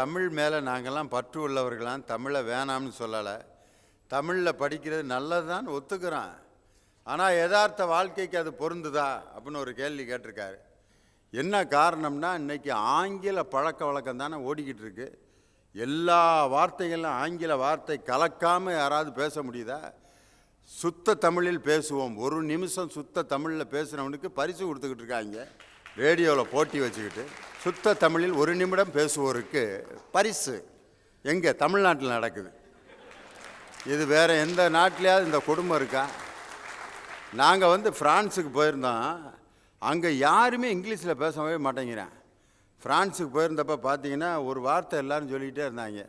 தமிழ் மேலே நாங்கள்லாம் பற்று உள்ளவர்களாம் தமிழை வேணாம்னு சொல்லலை. தமிழில் படிக்கிறது நல்லதுதான் ஒத்துக்கிறோம். ஆனால் யதார்த்த வாழ்க்கைக்கு அது பொருந்துதா அப்படின்னு ஒரு கேள்வி கேட்டிருக்காரு. என்ன காரணம்னா, இன்றைக்கி ஆங்கில பழக்க வழக்கம் தானே ஓடிக்கிட்டு இருக்கு. எல்லா வார்த்தைகளும் ஆங்கில வார்த்தை கலக்காமல் யாராவது பேச முடியுதா? சுத்த தமிழில் பேசுவோம், ஒரு நிமிஷம் சுத்த தமிழில் பேசுகிறவனுக்கு பரிசு கொடுத்துக்கிட்டு இருக்காங்க. ரேடியோவில் போட்டி வச்சுக்கிட்டு சுத்த தமிழில் ஒரு நிமிடம் பேசுவோருக்கு பரிசு எங்கே? தமிழ்நாட்டில் நடக்குது. இது வேறு எந்த நாட்டிலையாவது இந்த குடும்பம் இருக்கா? நாங்கள் ஃப்ரான்ஸுக்கு போயிருந்தோம். அங்கே யாருமே இங்கிலீஷில் பேசவே மாட்டேங்கிறேன். ஃப்ரான்ஸுக்கு போயிருந்தப்போ பார்த்தீங்கன்னா ஒரு வார்த்தை எல்லோரும் சொல்லிக்கிட்டே இருந்தாங்க.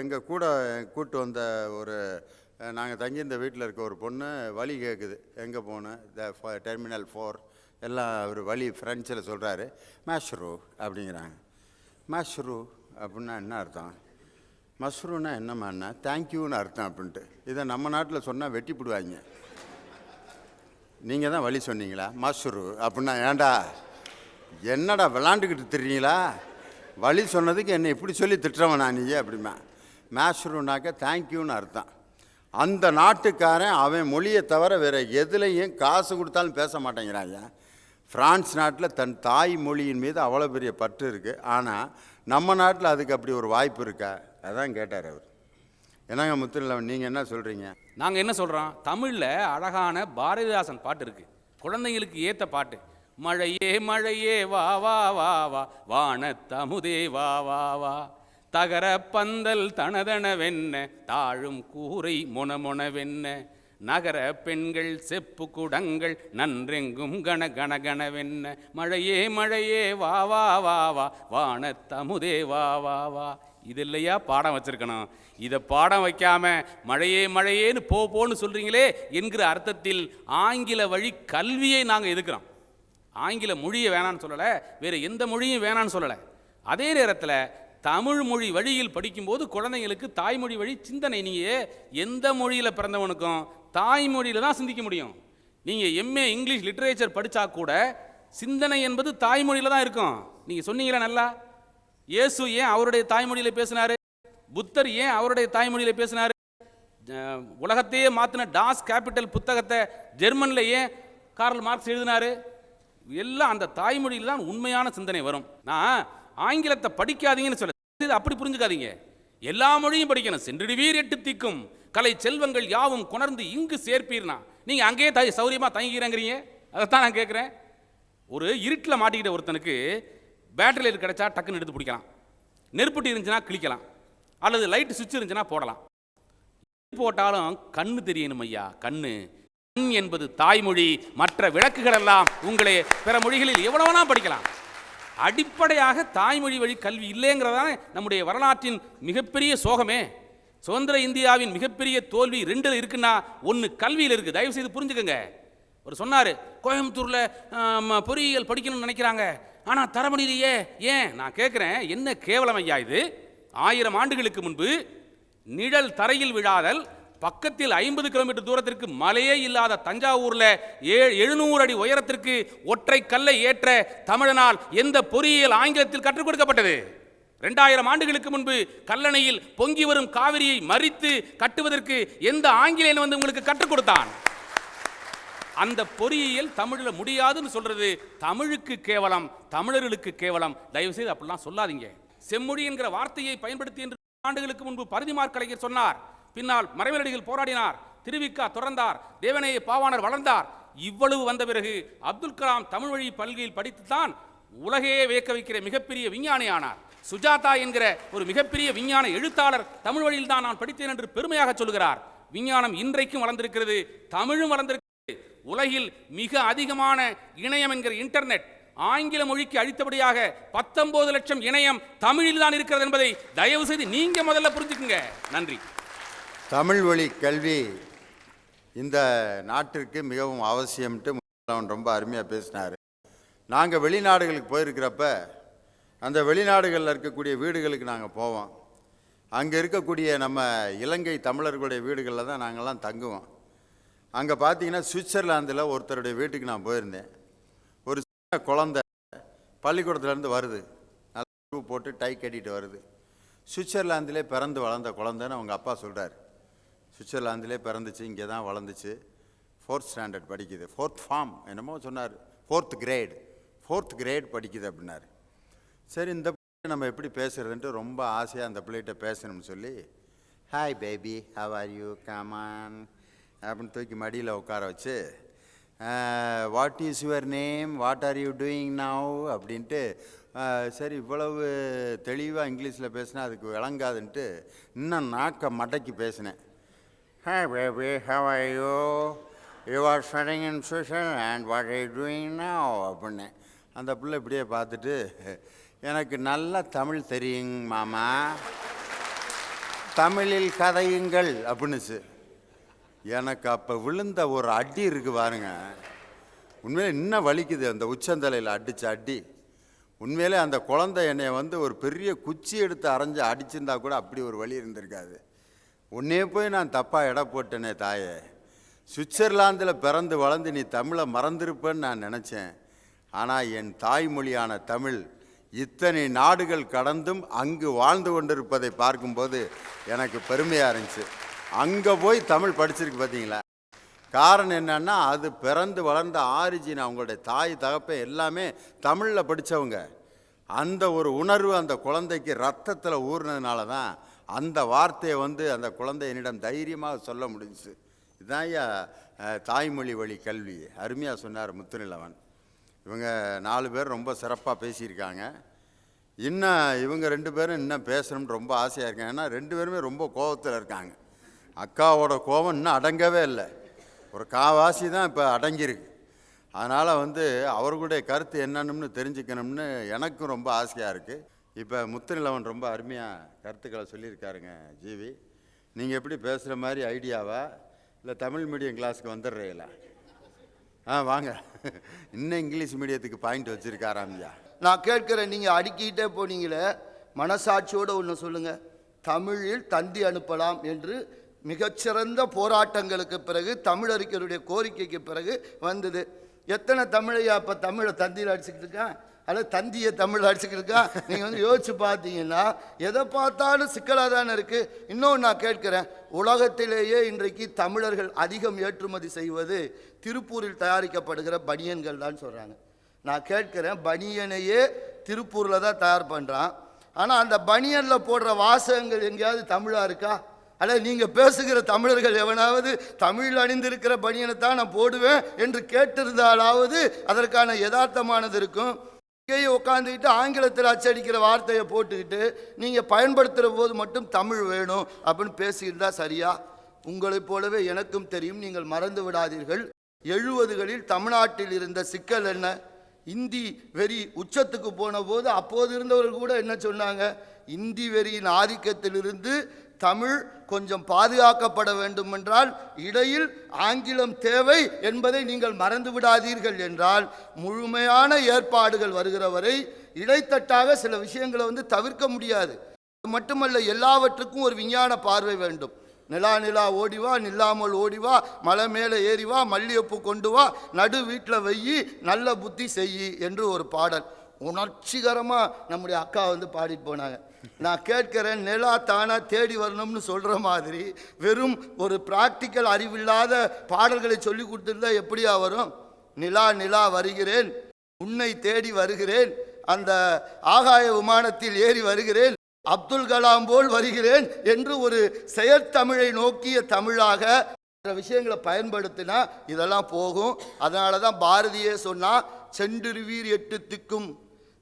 எங்கள் கூட கூட்டு வந்த ஒரு நாங்கள் தங்கியிருந்த வீட்டில் இருக்க ஒரு பொண்ணு வழி கேட்குது, எங்கே போகணும், டெர்மினல் 4 எல்லாம் ஒரு வழி ஃப்ரெஞ்சில் சொல்கிறாரு. மேஷ்ரூ அப்படிங்கிறாங்க. மேஷ்ரூ அப்படின்னா என்ன அர்த்தம்? மஷ்ரூன்னா என்னம்மாண்ணா? தேங்க்யூன்னு அர்த்தம் அப்படின்ட்டு. இதை நம்ம நாட்டில் சொன்னால் வெட்டி போடுவாங்க. நீங்கள் தான் வழி சொன்னீங்களா? மஷ்ரூ அப்படின்னா ஏண்டா என்னடா விளாண்டுக்கிட்டு திட்டுறீங்களா? வழி சொன்னதுக்கு என்னை இப்படி சொல்லி திட்டுறவனா நீ அப்படிமா? மேஷ்ரூனாக்க தேங்க்யூன்னு அர்த்தம். அந்த நாட்டுக்காரன் அவன் மொழியை தவிர வேறு எதுலேயும் காசு கொடுத்தாலும் பேச மாட்டேங்கிறாங்க. ஃப்ரான்ஸ் நாட்டில் தன் தாய் மொழியின் மீது அவ்வளோ பெரிய பற்று இருக்குது. ஆனால் நம்ம நாட்டில் அதுக்கு அப்படி ஒரு வாய்ப்பு இருக்கா? அதான் கேட்டார் அவர். என்னங்க முத்துநிலவன், நீங்கள் என்ன சொல்கிறீங்க? நாங்கள் என்ன சொல்கிறோம்? தமிழில் அழகான பாரதிதாசன் பாட்டு இருக்குது, குழந்தைங்களுக்கு ஏற்ற பாட்டு. மழையே மழையே வா வா வா வா, வானத்தமுதே வா வா வா, தகர பந்தல் தனதனவென்ன, தாழும் கூரை மொனமொனவென்ன, நகர பெண்கள் செப்பு குடங்கள் நன்றெங்கும் கண கண கணவென்ன, மழையே மழையே வா வா வா வா, வானத்தமுதே வா வா வா. இது இல்லையா பாடம் வச்சிருக்கணும்? இதை பாடம் வைக்காம மழையே மழையேன்னு போன்னு சொல்கிறீங்களே என்கிற அர்த்தத்தில் ஆங்கில வழி கல்வியை நாங்கள் எதுக்குறோம். ஆங்கில மொழியை வேணான்னு சொல்லலை, வேறு எந்த மொழியும் வேணான்னு சொல்லலை. அதே நேரத்தில் தமிழ் மொழி வழியில் படிக்கும்போது குழந்தைங்களுக்கு தாய்மொழி வழி சிந்தனை. நீங்கள் எந்த மொழியில் பிறந்தவனுக்கும் தாய்மொழியில் தான் சிந்திக்க முடியும். நீங்கள் எம்ஏ இங்கிலீஷ் லிட்ரேச்சர் படித்தா கூட சிந்தனை என்பது தாய்மொழியில் தான் இருக்கும். நீங்கள் சொன்னீங்களா நல்லா? இயேசு ஏன் அவருடைய தாய்மொழியில் பேசினார்? புத்தர் ஏன் அவருடைய தாய்மொழியில் பேசினார்? உலகத்தையே மாற்றின டாஸ் கேபிட்டல் புத்தகத்தை ஜெர்மனில் ஏன் கார்ல் மார்க்ஸ் எழுதினார்? எல்லாம் அந்த தாய்மொழியில் தான் உண்மையான சிந்தனை வரும். நான் ஆங்கிலத்தை படிக்காதீங்கன்னு சொல்ல, அப்படி புரிஞ்சுக்காதீங்க. எல்லா மொழியும் படிக்கணும். சென்றிடுவீர் எட்டு திக்கும், கலை செல்வங்கள் யாவும் கொணர்ந்து இங்கு சேர்ப்பீர்னா நீங்கள் அங்கேயே சௌரியமாக தங்கிக்கிறேங்கிறீங்க. அதைத்தான் நான் கேட்குறேன். ஒரு இருட்டில் மாட்டிக்கிட்ட ஒருத்தனுக்கு பேட்டரி லைட் கிடைச்சா டக்குன்னு எடுத்து பிடிக்கலாம், நெருப்புட்டி இருந்துச்சுன்னா கிளிக்கலாம், அல்லது லைட் சுவிட்ச் இருந்துச்சுன்னா போடலாம். போட்டாலும் கண்ணு தெரியணும் ஐயா. கண் என்பது தாய்மொழி. மற்ற விளக்குகள் எல்லாம் உங்களை பிற மொழிகளில் எவ்வளவுனா படிக்கலாம். அடிப்படையாக தாய்மொழி வழி கல்வி இல்லைங்கிறதான நம்முடைய வரலாற்றின் மிகப்பெரிய சோகமே. சுதந்திர இந்தியாவின் மிகப்பெரிய தோல்வி 2 இருக்குன்னா 1 கல்வியில் இருக்குது. தயவு செய்து புரிஞ்சுக்கங்க. அவர் சொன்னார், கோயம்புத்தூரில் பொறியியல் படிக்கணும்னு நினைக்கிறாங்க, ஆனால் தர முடியலையே. ஏன்? நான் கேட்குறேன், என்ன கேவலம் ஐயா இது? 1000 ஆண்டுகளுக்கு முன்பு நிழல் தரையில் விழாதல், பக்கத்தில் 50 கிலோமீட்டர் தூரத்திற்கு மலையே இல்லாத தஞ்சாவூரில் 700 அடி உயரத்திற்கு ஒற்றை கல்லை ஏற்ற தமிழனால் எந்த பொறியியல் ஆங்கிலத்தில் கற்றுக் கொடுக்கப்பட்டது? 2000 ஆண்டுகளுக்கு முன்பு கல்லணையில் பொங்கி வரும் காவிரியை மறித்து கட்டுவதற்கு எந்த ஆங்கிலேயன் உங்களுக்கு கற்றுக் கொடுத்தான்? அந்த பொறியியல் தமிழில் முடியாதுன்னு சொல்றது தமிழுக்கு கேவலம், தமிழர்களுக்கு கேவலம். தயவு செய்து அப்படிலாம் சொல்லாதீங்க. செம்மொழி என்கிற வார்த்தையை பயன்படுத்தி என்று ஆண்டுகளுக்கு முன்பு பரிதிமார் கலைஞர் சொன்னார். பின்னால் மறைமலடிகள் போராடினார், திருவிக்கா துறந்தார், தேவநேய பாவாணர் வளர்ந்தார். இவ்வளவு வந்த பிறகு அப்துல் கலாம் தமிழ் வழி பல்கையில் படித்துத்தான் உலகையே வியக்க வைக்கிற மிகப்பெரிய விஞ்ஞானி ஆனார். சுஜாதா என்கிற ஒரு மிகப்பெரிய விஞ்ஞான எழுத்தாளர் தமிழ் வழியில் தான் நான் படித்தேன் என்று பெருமையாக சொல்கிறார். விஞ்ஞானம் இன்றைக்கும் வளர்ந்திருக்கிறது, தமிழும் வளர்ந்திருக்கிறது. உலகில் மிக அதிகமான இணையம் என்கிற இன்டர்நெட் ஆங்கில மொழிக்கு அழித்தபடியாக 19 லட்சம் இணையம் தமிழில் தான் இருக்கிறது என்பதை தயவு செய்து நீங்க முதல்ல புரிஞ்சுக்குங்க. நன்றி. தமிழ் வழி கல்வி இந்த நாட்டிற்கு மிகவும் அவசியம்ட்டு ரொம்ப அருமையாக பேசினார். நாங்கள் வெளிநாடுகளுக்கு போயிருக்கிறப்ப அந்த வெளிநாடுகளில் இருக்கக்கூடிய வீடுகளுக்கு நாங்கள் போவோம். அங்கே இருக்கக்கூடிய நம்ம இலங்கை தமிழர்களுடைய வீடுகளில் தான் நாங்கள்லாம் தங்குவோம். அங்கே பார்த்தீங்கன்னா சுவிட்சர்லாந்தில் ஒருத்தருடைய வீட்டுக்கு நான் போயிருந்தேன். ஒரு சின்ன குழந்தை பள்ளிக்கூடத்துலேருந்து வருது. ஷூ போட்டு டை கட்டிட்டு வருது. சுவிட்சர்லாந்திலே பிறந்து வளர்ந்த குழந்தைன்னு அவங்க அப்பா சொல்கிறார். சுவிட்சர்லாந்திலே பிறந்துச்சு, இங்கே தான் வளர்ந்துச்சு, 4th ஸ்டாண்டர்ட் படிக்குது, 4th ஃபார்ம் என்னமோ சொன்னார், 4th கிரேட் படிக்குது அப்படின்னாரு. சரி, இந்த பிள்ளை நம்ம எப்படி பேசுறதுன்ட்டு ரொம்ப ஆசையாக அந்த பிள்ளைகிட்ட பேசணும்னு சொல்லி, hi baby, how are you, come on அப்படின்னு தூக்கி மடியில் உட்கார வச்சு, what is your name, what are you doing now அப்படின்ட்டு, சரி இவ்வளவு தெளிவாக இங்கிலீஷில் பேசினா அதுக்கு விளங்காதுன்ட்டு இன்னும் நாக்க மடக்கி பேசினேன். Hi baby, how are you, you are studying in Switzerland, what are you doing now அப்படின்னேன். அந்த பிள்ளை இப்படியே பார்த்துட்டு, எனக்கு நல்ல தமிழ் தெரியுங்க மாமா, தமிழில் கதையுங்கள் அப்படின்னுச்சு. எனக்கு அப்போ விழுந்த ஒரு அடி இருக்கு பாருங்க, உண்மையிலே இன்னும் வலிக்குது அந்த உச்சந்தலையில் அடித்த அடி. உண்மையிலே அந்த குழந்தை என்னை ஒரு பெரிய குச்சி எடுத்து அரைஞ்சு அடிச்சிருந்தா கூட அப்படி ஒரு வலி இருந்திருக்காது. உன்னே போய் நான் தப்பாக எடை போட்டேனே தாயே, சுவிட்சர்லாந்தில் பிறந்து வளர்ந்து நீ தமிழை மறந்திருப்பேன்னு நான் நினச்சேன். ஆனால் என் தாய்மொழியான தமிழ் இத்தனை நாடுகள் கடந்தும் அங்கு வாழ்ந்து கொண்டிருப்பதை பார்க்கும்போது எனக்கு பெருமையாக இருந்துச்சு. அங்கே போய் தமிழ் படிச்சிருக்கு பார்த்தீங்களா. காரணம் என்னன்னா, அது பிறந்து வளர்ந்த ஆரிஜின், அவங்களுடைய தாய் தகப்பன் எல்லாமே தமிழில் படித்தவங்க. அந்த ஒரு உணர்வு அந்த குழந்தைக்கு ரத்தத்தில் ஊறினதுனால தான் அந்த வார்த்தையை அந்த குழந்தை என்னிடம் தைரியமாக சொல்ல முடிஞ்சுச்சு. இதுதான் ஐயா தாய்மொழி வழி கல்வி. அருமையாக சொன்னார் முத்துநிலவன். இவங்க 4 பேர் ரொம்ப சிறப்பாக பேசியிருக்காங்க. இன்னும் இவங்க 2 பேரும் இன்னும் பேசணும்னு ரொம்ப ஆசையாக இருக்காங்க. ஏன்னா 2 பேருமே ரொம்ப கோபத்தில் இருக்காங்க. அக்காவோட கோபம் இன்னும் அடங்கவே இல்லை, ஒரு காவாசி தான் இப்போ அடங்கியிருக்கு. அதனால் அவர்களுடைய கருத்து என்னன்னு தெரிஞ்சுக்கணும்னு எனக்கும் ரொம்ப ஆசையாக இருக்குது. இப்போ முத்துநிலவன் ரொம்ப அருமையாக கருத்துக்களை சொல்லியிருக்காருங்க. ஜீவி, நீங்கள் எப்படி பேசுகிற மாதிரி ஐடியாவா இல்லை தமிழ் மீடியம் கிளாஸுக்கு வந்துடுறீங்களா? வாங்க, இன்னும் இங்கிலீஷ் மீடியத்துக்கு பாயிண்ட் வச்சுருக்காராம்யா. நான் கேட்குறேன், நீங்கள் அடுக்கிட்டே போனீங்களே, மனசாட்சியோடு ஒன்று சொல்லுங்கள். தமிழில் தந்தி அனுப்பலாம் என்று மிகச்சிறந்த போராட்டங்களுக்கு பிறகு, தமிழறிஞருடைய கோரிக்கைக்கு பிறகு வந்தது. எத்தனை தமிழையா இப்போ தமிழை தந்தியில் அடிச்சுக்கிட்டு இருக்கான், அல்லது தந்தியை தமிழில் அடிச்சுக்கிட்டு இருக்கான்? நீங்கள் யோசிச்சு பார்த்தீங்கன்னா எதை பார்த்தாலும் சிக்கலாக தானே இருக்குது. இன்னொன்று நான் கேட்குறேன், உலகத்திலேயே இன்றைக்கு தமிழர்கள் அதிகம் ஏற்றுமதி செய்வது திருப்பூரில் தயாரிக்கப்படுகிற பனியன்கள் தான் சொல்கிறாங்க. நான் கேட்குறேன், பனியனையே திருப்பூரில் தான் தயார் பண்ணுறான், ஆனால் அந்த பனியனில் போடுற வாசகங்கள் எங்கேயாவது தமிழாக இருக்கா? அல்ல நீங்கள் பேசுகிற தமிழர்கள் எவனாவது தமிழில் அணிந்திருக்கிற பனியனை தான் நான் போடுவேன் என்று கேட்டிருந்தாலாவது அதற்கான யதார்த்தமானது இருக்கும். இங்கேயே உட்காந்துக்கிட்டு ஆங்கிலத்தில் அச்சடிக்கிற வார்த்தையை போட்டுக்கிட்டு நீங்கள் பயன்படுத்துகிற போது மட்டும் தமிழ் வேணும் அப்படின்னு பேசியிருந்தா சரியா? உங்களைப் போலவே எனக்கும் தெரியும், நீங்கள் மறந்து விடாதீர்கள். 70களில் தமிழ்நாட்டில் இருந்த சிக்கல் என்ன? இந்தி வெறி உச்சத்துக்கு போன போது அப்போது இருந்தவர்கள் கூட என்ன சொன்னாங்க? இந்தி வெறியின் ஆதிக்கத்திலிருந்து தமிழ் கொஞ்சம் பாதுகாக்கப்பட வேண்டும் என்றால் இடையில் ஆங்கிலம் தேவை என்பதை நீங்கள் மறந்து விடாதீர்கள் என்றால், முழுமையான ஏற்பாடுகள் வருகிற வரை இடைத்தட்டாக சில விஷயங்களை தவிர்க்க முடியாது. மட்டுமல்ல, எல்லாவற்றுக்கும் ஒரு விஞ்ஞான பார்வை வேண்டும். நிலா ஓடிவா, நில்லாமல் ஓடிவா, மலை மேலே ஏறிவா, மல்லிகைப்பூ கொண்டு வா, நடு வீட்டில் வெய்யி, நல்ல புத்தி செய்யி என்று ஒரு பாடல் உணர்ச்சிகரமாக நம்முடைய அக்கா பாடிட்டு போனாங்க. நான் கேட்கிறேன், நிலா தானா தேடி வரணும்னு சொல்கிற மாதிரி வெறும் ஒரு பிராக்டிக்கல் அறிவில்லாத பாடல்களை சொல்லி கொடுத்துருந்தா எப்படியா வரும்? நிலா வருகிறேன், உன்னை தேடி வருகிறேன், அந்த ஆகாய விமானத்தில் ஏறி வருகிறேன், அப்துல் கலாம் போல் வருகிறேன் என்று ஒரு செயற்தமிழை நோக்கிய தமிழாக விஷயங்களை பயன்படுத்தினா இதெல்லாம் போகும். அதனால தான் பாரதியே சொன்னா, சென்றிருவீர் 8 திக்கும்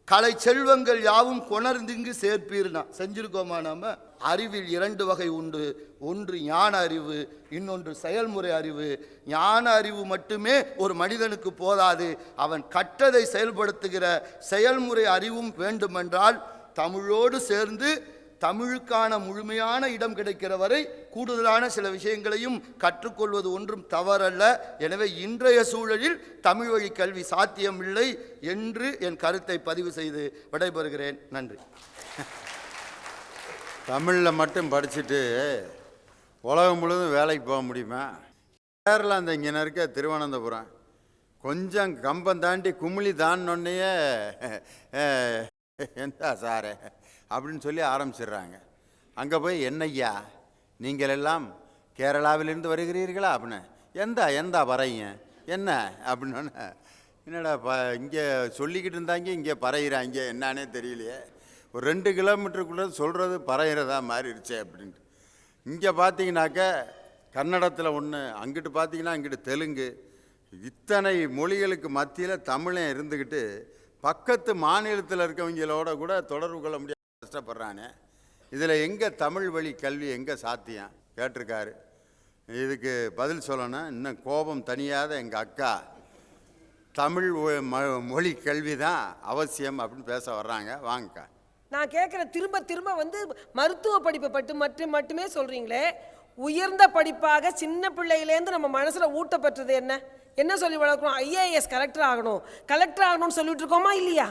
கலை செல்வங்கள் யாவும் கொணர்ந்திங்கு சேர்ப்பீர்னா. செஞ்சிருக்கோமா? நாம அறிவில் 2 வகை உண்டு. ஒன்று ஞான அறிவு, இன்னொன்று செயல்முறை அறிவு. ஞான அறிவு மட்டுமே ஒரு மனிதனுக்கு போதாது, அவன் கற்றதை செயல்படுத்துகிற செயல்முறை அறிவும் வேண்டுமென்றால் தமிழோடு சேர்ந்து தமிழுக்கான முழுமையான இடம் கிடைக்கிற வரை கூடுதலான சில விஷயங்களையும் கற்றுக்கொள்வது ஒன்றும் தவறல்ல. எனவே இன்றைய சூழலில் தமிழ் வழி கல்வி சாத்தியமில்லை என்று என் கருத்தை பதிவு செய்து விடைபெறுகிறேன். நன்றி. தமிழில் மட்டும் படிச்சுட்டு உலகம் முழுவதும் வேலைக்கு போக முடியுமா? கேரளா அந்த இங்கே இருக்க திருவனந்தபுரம் கொஞ்சம் கம்பம் தாண்டி குமிழி தாண்டினோடனே எந்த சாரே அப்படின்னு சொல்லி ஆரம்பிச்சிடுறாங்க. அங்கே போய் என்னய்யா நீங்கள் எல்லாம் கேரளாவிலிருந்து வருகிறீர்களா அப்படின்னு, எந்த வரைங்க என்ன அப்படின்னு, என்னடா இங்கே சொல்லிக்கிட்டு இருந்தாங்க இங்கே பறையிறாங்க என்னானே தெரியலையே, ஒரு 2 கிலோமீட்டருக்குள்ளே சொல்கிறது பறையிறதா மாறிடுச்சே அப்படின்ட்டு. இங்கே பார்த்தீங்கன்னாக்க கன்னடத்தில் ஒன்று, அங்கிட்டு பார்த்தீங்கன்னா இங்கிட்டு தெலுங்கு, இத்தனை மொழிகளுக்கு மத்தியில் தமிழன் இருந்துக்கிட்டு பக்கத்து மாநிலத்தில் இருக்கவங்களோட கூட தொடர்பு கொள்ள முடியாத கஷ்டப்படுறானே, இதில் எங்கே தமிழ் வழி கல்வி எங்கே சாத்தியம் கேட்டிருக்காரு. இதுக்கு பதில் சொல்லணும். இன்னும் கோபம் தனியாத எங்கள் அக்கா தமிழ் மொழி கல்வி தான் அவசியம் அப்படின்னு பேச வர்றாங்க. வாங்கக்கா. நான் கேட்குற திரும்ப திரும்ப மருத்துவ படிப்பை மட்டுமே சொல்கிறீங்களே, உயர்ந்த படிப்பாக சின்ன பிள்ளையிலேருந்து நம்ம மனசில் ஊட்டப்பட்டது என்ன சொல்லி வளர்க்குறோம்? ஐஏஎஸ் கலெக்டர் ஆகணும்னு சொல்லிட்டு இருக்கோமா இல்லையா?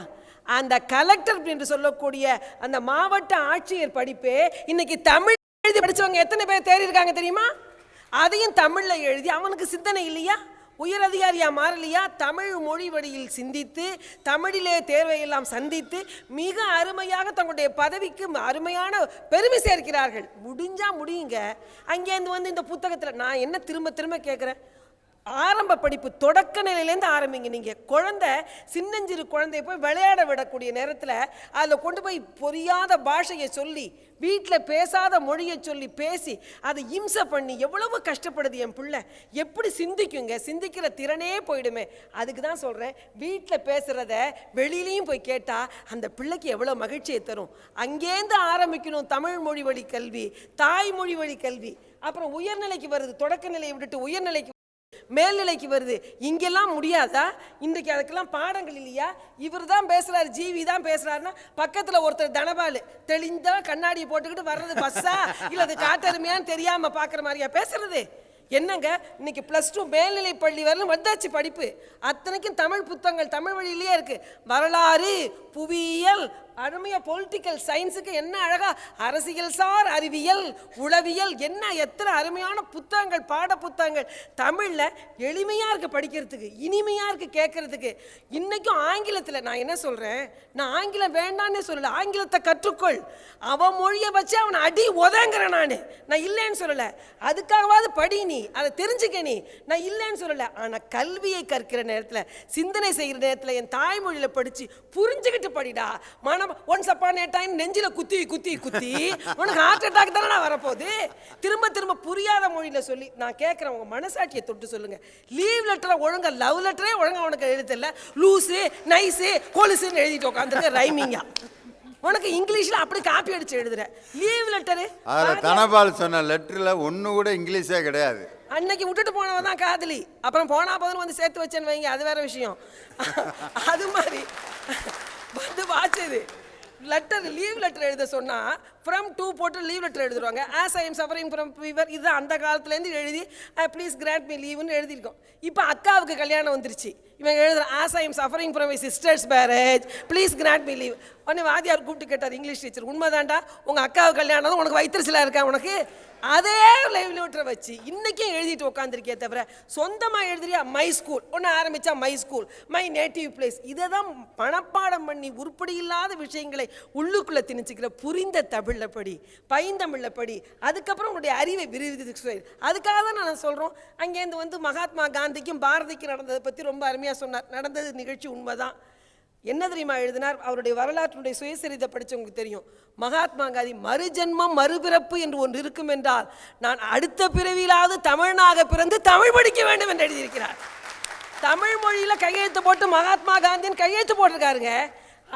அந்த கலெக்டர் என்று சொல்லக்கூடிய அந்த மாவட்ட ஆட்சியர் படிப்பே இன்னைக்கு தமிழ் எழுதி படித்தவங்க எத்தனை பேர் தேறி இருக்காங்க தெரியுமா? அதையும் தமிழில் எழுதி அவனுக்கு சிந்தனை இல்லையா? உயர் அதிகாரியா மாறலையா? தமிழ் மொழி வழியில் சிந்தித்து தமிழிலே தேர்வையெல்லாம் சந்தித்து மிக அருமையாக தங்களுடைய பதவிக்கு அருமையான பெருமை சேர்க்கிறார்கள். முடியுங்க. அங்கேருந்து இந்த புத்தகத்தில் நான் என்ன திரும்ப கேட்குறேன், ஆரம்ப படிப்பு தொடக்க நிலையிலேருந்து ஆரம்பிங்க. நீங்கள் குழந்தை சின்னஞ்சிறு குழந்தைய போய் விளையாட விடக்கூடிய நேரத்தில் அதில் கொண்டு போய் புரியாத பாஷையை சொல்லி, வீட்டில் பேசாத மொழியை சொல்லி பேசி அதை இம்சை பண்ணி எவ்வளவு கஷ்டப்படுது என் பிள்ளை. எப்படி சிந்திக்குங்க? சிந்திக்கிற திறனே போயிடுமே. அதுக்கு தான் சொல்கிறேன், வீட்டில் பேசுகிறத வெளியிலையும் போய் கேட்டால் அந்த பிள்ளைக்கு எவ்வளோ மகிழ்ச்சியை தரும். அங்கேருந்து ஆரம்பிக்கணும் தமிழ் மொழி வழி கல்வி, தாய்மொழி வழி கல்வி. அப்புறம் உயர்நிலைக்கு வருது, தொடக்க நிலையை விட்டுட்டு உயர்நிலைக்கு மேல்நிலைக்கு வருது. இங்கெல்லாம் முடியாதா? இன்றைக்கு அதுக்கெல்லாம் பாடங்கள் இல்லையா? இவர் தான் பேசுறாரு, ஜிவி தான் பேசுறாருன்னா பக்கத்தில் ஒருத்தர் தனபாலு தெளிந்தா கண்ணாடியை போட்டுக்கிட்டு வர்றது பஸ்ஸா இல்லை அது காட்டருமையான்னு தெரியாம பார்க்குற மாதிரியா பேசுறது? என்னங்க, இன்னைக்கு +2 மேல்நிலை பள்ளி வரலும் வந்தாச்சு படிப்பு. அத்தனைக்கும் தமிழ் புத்தகங்கள் தமிழ் வழியிலேயே இருக்கு. வரலாறு, புவியியல், அருமையா பொலிட்டிக்கல் சயின்ஸுக்கு என்ன அழகா அரசியல் சார் அறிவியல், உளவியல், என்ன எத்தனை அருமையான புத்தகங்கள், பாட புத்தகங்கள் தமிழில் எளிமையாக இருக்குது படிக்கிறதுக்கு, இனிமையாக இருக்குது கேட்கறதுக்கு. இன்றைக்கும் ஆங்கிலத்தில் நான் என்ன சொல்கிறேன், நான் ஆங்கிலம் வேண்டான்னே சொல்லலை, ஆங்கிலத்தை கற்றுக்கொள், அவன் மொழியை வச்சு அவனை அடி உதங்குறேன். நான் இல்லைன்னு சொல்லலை, அதுக்காகவாது படி, நீ அதை தெரிஞ்சுக்க, நான் இல்லைன்னு சொல்லலை. ஆனால் கல்வியை கற்கிற நேரத்தில், சிந்தனை செய்கிற நேரத்தில் என் தாய்மொழியில் படித்து புரிஞ்சுக்கிட்டு படிடா. ஒன்ஸ் அப்பான் ஏ டைம் நெஞ்சில குத்தி உனக்கு ஹார்ட் அட்டாக் தானே வரப்போகுது. திரும்ப புரியாத மொழியில சொல்லி நான் கேட்குறேன், உங்க மனசாட்சியை தொட்டு சொல்லுங்க. லீவ் லெட்டரை ஒழுங்கா, லவ் லெட்டரே ஒழுங்கா உனக்கு எழுதல, லூஸு நைஸு கொலுசுன்னு எழுதிட்டு உட்காந்துருக்க ரைமிங்கா. உனக்கு இங்கிலீஷ்ல அப்படி காப்பி அடிச்சு எழுதுற லீவ் லெட்டரு. தனபால் சொன்ன லெட்டர்ல ஒண்ணு கூட இங்கிலீஷே கிடையாது. அன்னைக்கு விட்டுட்டு போனவன் தான் காதலி, அப்புறம் போனா போதும் வந்து சேர்த்து வச்சேன்னு வைங்க, அது வேற விஷயம். அது மாதிரி வாச்சது லெட்டர், லீவ் லெட்டர் எழுத சொன்னா ஃப்ரம் டூ போட்டு லீவ் லெட்டர் எழுதுருவாங்க. As I am suffering from fever, இதுதான் அந்த காலத்துலேருந்து எழுதி ப்ளீஸ் கிராண்ட் மீ லீவ்னு எழுதியிருக்கோம். இப்போ அக்காவுக்கு கல்யாணம் வந்துருச்சு, இவன் எழுதுறான் as I am suffering from my sisters marriage please grant me leave. உடனே வாதியார் கூப்பிட்டு கேட்டார் இங்கிலீஷ் டீச்சர், உண்மைதான்டா உங்கள் அக்காவுக்கு கல்யாணம் உனக்கு வயிற்றுச்சலாக இருக்கா உனக்கு? அதே லைவ் லெட்டரை வச்சு இன்றைக்கும் எழுதிட்டு உட்காந்துருக்கே தவிர சொந்தமாக எழுதுறியா மை ஸ்கூல் ஒன்று ஆரம்பித்தா my school, my native place, இதை தான் மனப்பாடம் பண்ணி உருப்படி இல்லாத விஷயங்களை உள்ளுக்குள்ளே திணிச்சிக்கிற புரிந்த தமிழில் படி, பைந்தமிழில் படி, அதுக்கப்புறம் உங்களுடைய அறிவை விரிவித்து. அதுக்காக தான் நான் சொல்கிறோம். அங்கேருந்து வந்து மகாத்மா காந்திக்கும் பாரதிக்கும் நடந்ததை பற்றி ரொம்ப அருமையாக சொன்னார். நடந்தது நிகழ்ச்சி உண்மைதான். என்ன தெரியுமா எழுதினார்? அவருடைய வரலாற்றுடைய சுயசரிதை படித்தவங்களுக்கு தெரியும். மகாத்மா காந்தி மறுஜென்மம் மறுபிறப்பு என்று ஒன்று இருக்கும் என்றால் நான் அடுத்த பிறவியிலாவது தமிழனாக பிறந்து தமிழ் படிக்க வேண்டும் என்று எழுதியிருக்கிறார். தமிழ் மொழியில் கையெழுத்து போட்டு மகாத்மா காந்தின்னு கையெழுத்து போட்டிருக்காருங்க.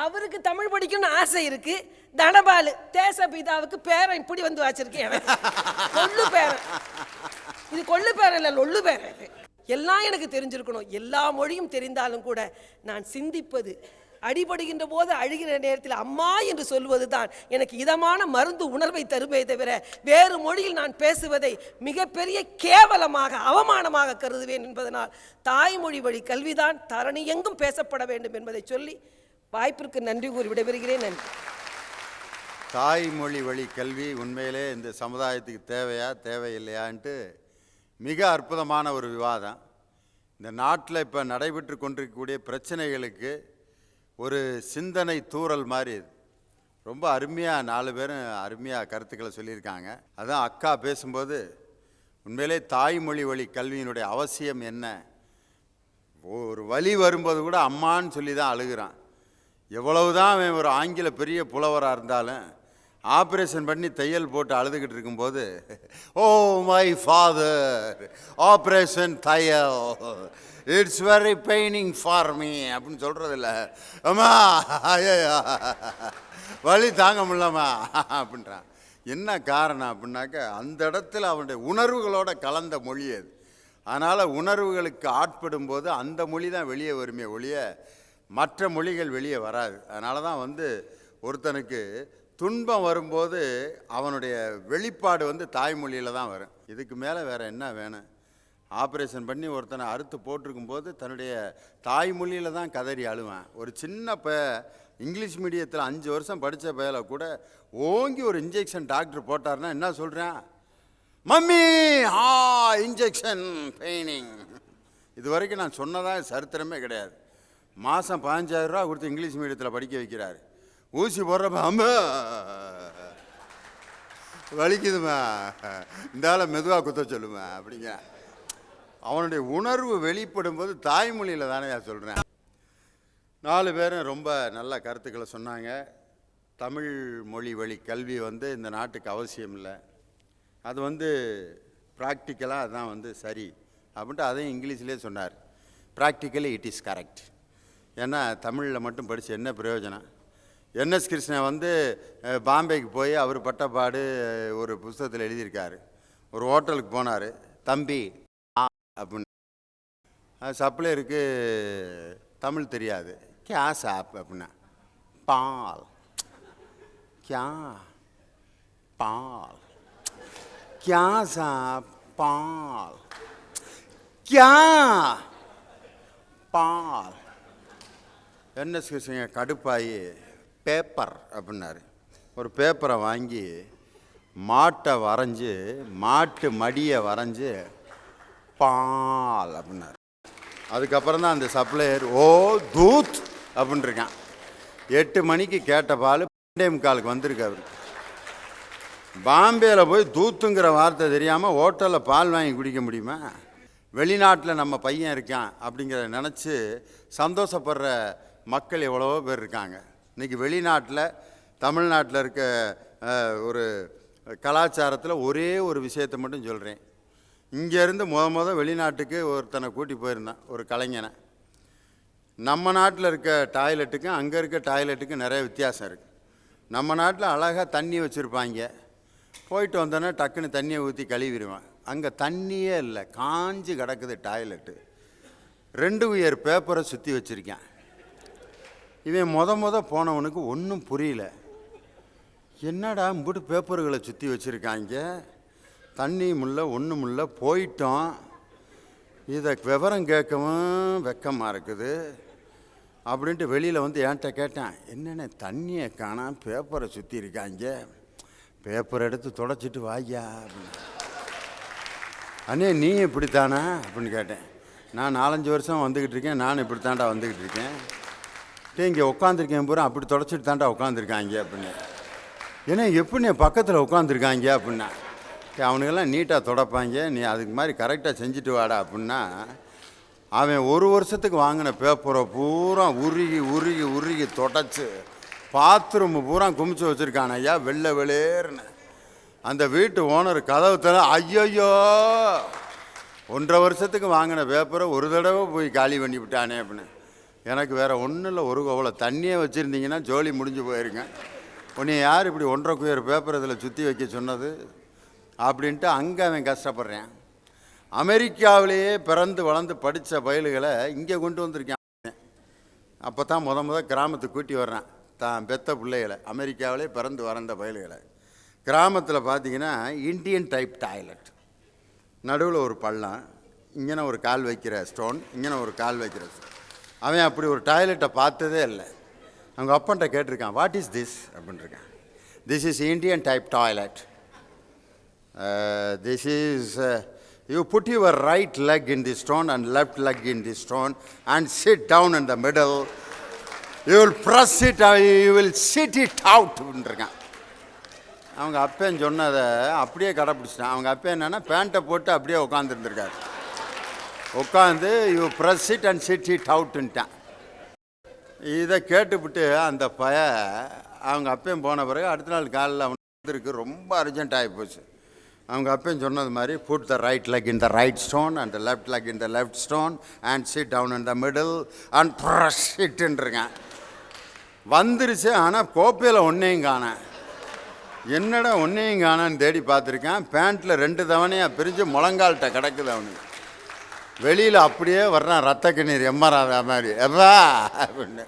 அவருக்கு தமிழ் படிக்கணும்னு ஆசை இருக்கு. தனபாலு தேசபிதாவுக்கு பேரன் இப்படி வந்து வச்சிருக்கேன், கொள்ளு பேரன். இது கொள்ளு பேரன் இல்லை, லொள்ளு பேரன். எல்லாம் எனக்கு தெரிஞ்சிருக்கணும். எல்லா மொழியும் தெரிந்தாலும் கூட நான் சிந்திப்பது, அடிபடுகின்ற போது அழுகிற நேரத்தில் அம்மா என்று சொல்வது தான் எனக்கு இதமான மருந்து உணர்வை தருமே தவிர வேறு மொழியில் நான் பேசுவதை மிகப்பெரிய கேவலமாக அவமானமாக கருதுவேன் என்பதனால் தாய்மொழி வழி கல்விதான் தரணி எங்கும் பேசப்பட வேண்டும் என்பதை சொல்லி வாய்ப்பிற்கு நன்றி கூறி விடைபெறுகிறேன். நன்றி. தாய்மொழி வழி கல்வி உண்மையிலே இந்த சமுதாயத்துக்கு தேவையா தேவையில்லையான்ட்டு மிக அற்புதமான ஒரு விவாதம். இந்த நாட்டில் இப்போ நடைபெற்று கொண்டிருக்கக்கூடிய பிரச்சனைகளுக்கு ஒரு சிந்தனை தூறல் மாதிரி இது. ரொம்ப அருமையாக 4 பேரும் அருமையாக கருத்துக்களை சொல்லியிருக்காங்க. அதான் அக்கா பேசும்போது உண்மையிலே தாய்மொழி வழி கல்வியினுடைய அவசியம் என்ன, ஒரு வலி வரும்போது கூட அம்மான்னு சொல்லி தான் அழுகிறான். எவ்வளவுதான் அவன் ஒரு ஆங்கில பெரிய புலவராக இருந்தாலும் ஆப்ரேஷன் பண்ணி தையல் போட்டு அழுதுகிட்டு இருக்கும்போது ஓ மை ஃபாதர் ஆப்ரேஷன் தையல் it's very paining for me அப்படின்னு சொல்கிறதில்ல. அம்மா ஐயா வலி தாங்க முடியலம்மா அப்படின்றான். என்ன காரணம் அப்படின்னாக்க அந்த இடத்துல அவனுடைய உணர்வுகளோட கலந்த மொழி அது. அதனால் உணர்வுகளுக்கு ஆட்படும் போது அந்த மொழி தான் வெளியே வருமே ஒழிய மற்ற மொழிகள் வெளியே வராது. அதனால தான் ஒருத்தனுக்கு துன்பம் வரும்போது அவனுடைய வெளிப்பாடு தாய்மொழியில் தான் வரும். இதுக்கு மேலே வேறு என்ன வேணும்? ஆப்ரேஷன் பண்ணி ஒருத்தனை அறுத்து போட்டிருக்கும்போது தன்னுடைய தாய்மொழியில் தான் கதறி அழுவேன். ஒரு சின்ன இங்கிலீஷ் மீடியத்தில் 5 வருஷம் படித்த பையலை கூட ஓங்கி ஒரு இன்ஜெக்ஷன் டாக்டர் போட்டார்னா என்ன சொல்கிறேன்? Mummy injection paining. இது வரைக்கும் நான் சொன்னதாக சரித்திரமே கிடையாது. மாதம் 15,000 ரூபா கொடுத்து இங்கிலீஷ் மீடியத்தில் படிக்க வைக்கிறாரு. ஊசி போடுறப்ப அம்மா வலிக்குதுமா, இந்தால மெதுவாக குத்த சொல்லுமா அப்படிங்க. அவனுடைய உணர்வு வெளிப்படும் போது தாய்மொழியில் தானே சொல்கிறேன். 4 பேரும் ரொம்ப நல்ல கருத்துக்களை சொன்னாங்க. தமிழ் மொழி வழி கல்வி இந்த நாட்டுக்கு அவசியம் இல்லை, அது ப்ராக்டிக்கலாக அதுதான் சரி அப்படின்ட்டு அதையும் இங்கிலீஷ்லேயே சொன்னார். Practically it is correct. ஏன்னா தமிழில் மட்டும் படித்து என்ன பிரயோஜனம்? என்எஸ் கிருஷ்ணன் பாம்பேக்கு போய் அவர் பட்டப்பாடு ஒரு புஸ்தகத்தில் எழுதியிருக்காரு. ஒரு ஹோட்டலுக்கு போனார். தம்பி அப்படின்னு சப்ளையருக்கு தமிழ் தெரியாது. கியா சாப் அப்படின்னா பால், கியா பால், கியா சாப் பால், கியா பால். என்எஸ் கிருஷ்ணன் கடுப்பாயி பேப்பர் அப்படின்னாரு. ஒரு பேப்பரை வாங்கி மாட்டை வரைஞ்சி மாட்டு மடியை வரைஞ்சி பால் அப்படின்னாரு. அதுக்கப்புறம் தான் அந்த சப்ளையர் ஓ தூத் அப்படின்னு இருக்கான். 8 மணிக்கு கேட்ட பால் 2:45 வந்திருக்கு அவருக்கு. பாம்பேயில் போய் தூத்துங்கிற வார்த்தை தெரியாமல் ஹோட்டலில் பால் வாங்கி குடிக்க முடியுமா? வெளிநாட்டில் நம்ம பையன் இருக்கான் அப்படிங்கிறத நினச்சி சந்தோஷப்படுற மக்கள் எவ்வளவோ பேர் இருக்காங்க. இன்றைக்கி வெளிநாட்டில் தமிழ்நாட்டில் இருக்க ஒரு கலாச்சாரத்தில் ஒரே ஒரு விஷயத்தை மட்டும் சொல்கிறேன். இங்கேருந்து வெளிநாட்டுக்கு ஒருத்தனை கூட்டி போயிருந்தான், ஒரு கலைஞனை. நம்ம நாட்டில் இருக்க டாய்லெட்டுக்கும் அங்கே இருக்க டாய்லெட்டுக்கும் நிறைய வித்தியாசம் இருக்குது. நம்ம நாட்டில் அழகாக தண்ணி வச்சுருப்பாங்க. போயிட்டு வந்தோன்னே டக்குன்னு தண்ணியை ஊற்றி கழுவிடுவேன். அங்கே தண்ணியே இல்லை, காஞ்சி கிடக்குது டாய்லெட்டு. 2 உயர் பேப்பரை சுற்றி வச்சுருக்கேன். இவன் போனவனுக்கு ஒன்றும் புரியல. என்னடா இம்புட்டு பேப்பர்களை சுற்றி வச்சுருக்காங்க, தண்ணியும் இல்லை ஒன்றும் இல்லை, போயிட்டோம். இதை விவரம் கேட்கவும் வெக்கமாக இருக்குது அப்படின்ட்டு வெளியில் என்கிட்ட கேட்டேன், என்னென்ன தண்ணியை காணாம பேப்பரை சுற்றி இருக்காங்க, பேப்பர் எடுத்து தொடச்சிட்டு வாயா அப்படின்னு. அண்ணே நீ இப்படித்தானா அப்படின்னு கேட்டேன். நான் 4-5 வருஷம் வந்துக்கிட்டு இருக்கேன், நான் இப்படி தாண்டா வந்துக்கிட்டு இருக்கேன். இங்கே உட்காந்துருக்கேன் பூரா அப்படி தொடச்சிட்டு தாண்டா உட்காந்துருக்காங்க அப்படின்னு. ஏன்னா எப்படி பக்கத்தில் உட்காந்துருக்காங்க அப்படின்னா, அவனுக்கெல்லாம் நீட்டாக தொடப்பாங்க, நீ அதுக்கு மாதிரி கரெக்டாக செஞ்சுட்டு வாடா அப்படின்னா. அவன் 1 வருஷத்துக்கு வாங்கின பேப்பரை பூரா உருகி உருகி உருகி தொடச்சி பாத்ரூம் பூரா குமிச்சு வச்சுருக்கான் ஐயா, வெள்ளை வெளியேறுன்னு. அந்த வீட்டு ஓனர் கதவு தர, ஐயோயோ 1.5 வருஷத்துக்கு வாங்கின பேப்பரை ஒரு தடவை போய் காலி பண்ணி விட்டானே அப்படின்னு. எனக்கு வேறு ஒன்றும் இல்லை, ஒரு அவ்வளோ தண்ணியே வச்சுருந்தீங்கன்னா ஜோலி முடிஞ்சு போயிருங்க. உன்னை யார் இப்படி 1.5 குயர் பேப்பர் இதில் சுற்றி வைக்க சொன்னது அப்படின்ட்டு அங்கே அவன் கஷ்டப்படுறேன். அமெரிக்காவிலேயே பிறந்து வளர்ந்து படித்த பயல்களை இங்கே கொண்டு வந்திருக்கேன். அப்போ தான் கிராமத்துக்கு கூட்டி வர்றேன் தான் பெத்த பிள்ளைகளை. அமெரிக்காவிலே பிறந்து வளர்ந்த பயல்களை கிராமத்தில் பார்த்தீங்கன்னா இந்தியன் டைப் டாய்லெட், நடுவில் ஒரு பள்ளம், இங்கே ஒரு கால் வைக்கிற ஸ்டோன், இங்கே ஒரு கால் வைக்கிற ஸ்டோன். அவன் அப்படி ஒரு டாய்லெட்டை பார்த்ததே இல்லை. அவங்க அப்பன்ட்ட கேட்டிருக்கான், வாட் இஸ் திஸ் அப்படின்ட்டுருக்கான். This is Indian type toilet. This is you put your right leg in the stone and left leg in the stone and sit down in the middle. You will press it, you will sit it அவுட்ன்றிருக்கான். அவங்க அப்பேன்னு சொன்னதை அப்படியே கடைப்பிடிச்சிட்டான். அவங்க அப்பா என்னன்னா பேண்ட்டை போட்டு அப்படியே உட்காந்துருந்துருக்காரு. உட்காந்து you press it and sit it அவுட்டுன்ட்டான். இதை கேட்டுவிட்டு அந்த அவங்க அப்பையும் போன பிறகு அடுத்த நாள் காலையில் அவனுக்கு இருக்கு ரொம்ப அர்ஜென்ட் ஆகி போச்சு. அவங்க அப்பையும் சொன்னது மாதிரி put the right leg in the right stone and the left leg in the left stone and sit down in the middle and press இட்டுருக்கேன். வந்துருச்சு. ஆனால் கோப்பையில் ஒன்றையும் காணேன். என்னடா ஒன்றையும் காணான்னு தேடி பார்த்துருக்கேன். பேண்ட்டில் 2 தவணையாக பிரிஞ்சு முழங்கால்கிட்ட கிடக்குது அவனுக்கு. வெளியில் அப்படியே வர்றான் ரத்த கண்ணீர் எம்மராத மாதிரி. எப்பா அப்படின்னு,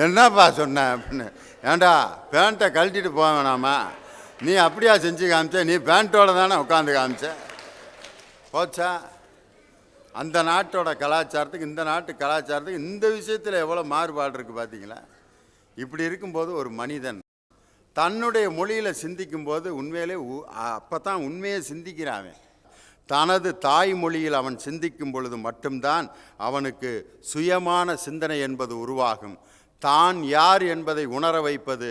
என்னப்பா சொன்ன அப்படின்னு. ஏண்டா பேண்ட்டை கழட்டிட்டு போக வேணாமா, நீ அப்படியா செஞ்சு காமிச்ச, நீ பேண்ட்டோட தானே உட்காந்து காமிச்ச, போச்சா. அந்த நாட்டோட கலாச்சாரத்துக்கு இந்த நாட்டு கலாச்சாரத்துக்கு இந்த விஷயத்தில் எவ்வளோ மாறுபாடு இருக்குது பார்த்தீங்களா. இப்படி இருக்கும்போது ஒரு மனிதன் தன்னுடைய மொழியில் சிந்திக்கும்போது உண்மையிலே அப்போ தான் உண்மையை சிந்திக்கிறான். தனது தாய்மொழியில் அவன் சிந்திக்கும் பொழுது மட்டும்தான் அவனுக்கு சுயமான சிந்தனை என்பது உருவாகும். தான் யார் என்பதை உணர வைப்பது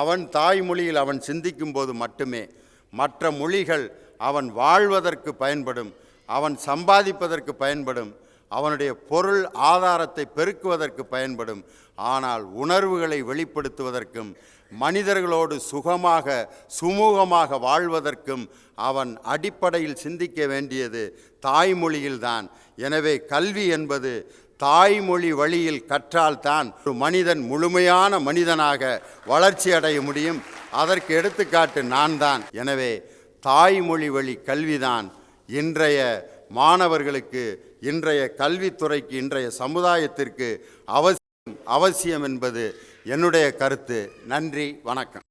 அவன் தாய்மொழியில் அவன் சிந்திக்கும் போது மட்டுமே. மற்ற மொழிகள் அவன் வாழ்வதற்கு பயன்படும், அவன் சம்பாதிப்பதற்கு பயன்படும், அவனுடைய பொருள் ஆதாரத்தை பெருக்குவதற்கு பயன்படும். ஆனால் உணர்வுகளை வெளிப்படுத்துவதற்கும் மனிதர்களோடு சுகமாக சுமூகமாக வாழ்வதற்கும் அவன் அடிப்படையில் சிந்திக்க வேண்டியது தாய்மொழியில்தான். எனவே கல்வி என்பது தாய்மொழி வழியில் கற்றால்தான் ஒரு மனிதன் முழுமையான மனிதனாக வளர்ச்சி அடைய முடியும். அதற்கு எடுத்துக்காட்டு நான் தான். எனவே தாய்மொழி வழி கல்விதான் இன்றைய மாணவர்களுக்கு, இன்றைய கல்வித்துறைக்கு, இன்றைய சமுதாயத்திற்கு அவசியம் என்பது என்னுடைய கருத்து. நன்றி, வணக்கம்.